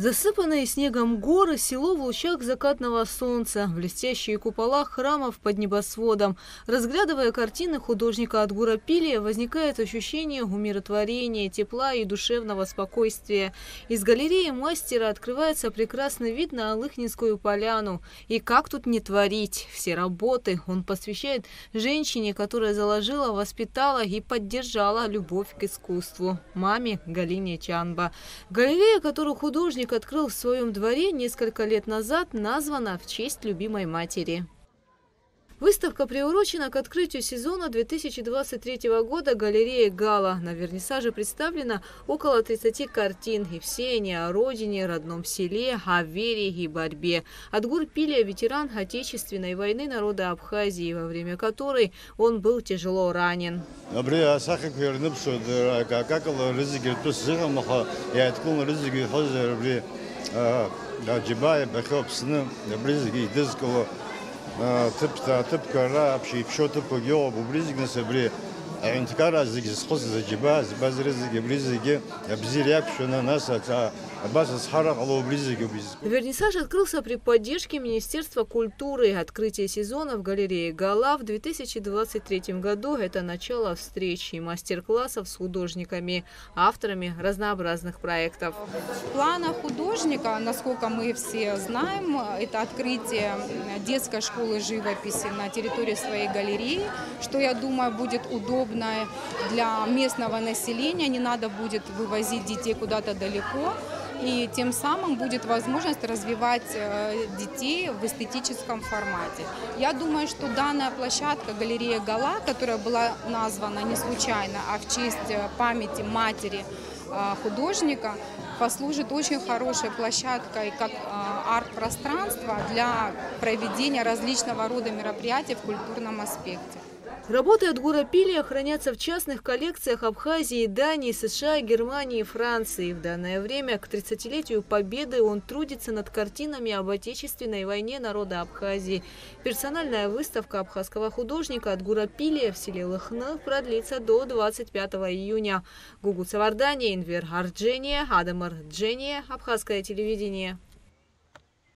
Засыпанные снегом горы, село в лучах закатного солнца, блестящие купола храмов под небосводом. Разглядывая картины художника Адгура Пилия, возникает ощущение умиротворения, тепла и душевного спокойствия. Из галереи мастера открывается прекрасный вид на Алыхнинскую поляну. И как тут не творить? Все работы он посвящает женщине, которая заложила, воспитала и поддержала любовь к искусству – маме Галине Чанба. Галерея, которую художник открыл в своем дворе несколько лет назад, названа в честь любимой матери. Выставка приурочена к открытию сезона 2023 года галереи «Гала». На вернисаже представлено около 30 картин, и все они о родине, родном селе, о вере и борьбе. Адгур Пилия – ветеран Отечественной войны народа Абхазии, во время которой он был тяжело ранен. типка общий счет по геобу бризгнется бри антикара зигис заджиба базрезги бризги обзиряк что на нас Вернисаж открылся при поддержке Министерства культуры. Открытие сезона в галерее «Гала» в 2023 году – это начало встреч и мастер-классов с художниками, авторами разнообразных проектов. В планах художника, насколько мы все знаем, это открытие детской школы живописи на территории своей галереи, что, я думаю, будет удобно для местного населения. Не надо будет вывозить детей куда-то далеко. И тем самым будет возможность развивать детей в эстетическом формате. Я думаю, что данная площадка галерея «Гала», которая была названа не случайно, а в честь памяти матери художника, послужит очень хорошей площадкой как арт-пространство для проведения различного рода мероприятий в культурном аспекте. Работы Адгура Пилия хранятся в частных коллекциях Абхазии, Дании, США, Германии и Франции. В данное время, к 30-летию Победы, он трудится над картинами об Отечественной войне народа Абхазии. Персональная выставка абхазского художника Адгура Пилия в селе Лыхны продлится до 25 июня. Гугу Цавардания, Инвер Арджения, Адамар Джения, Абхазское телевидение.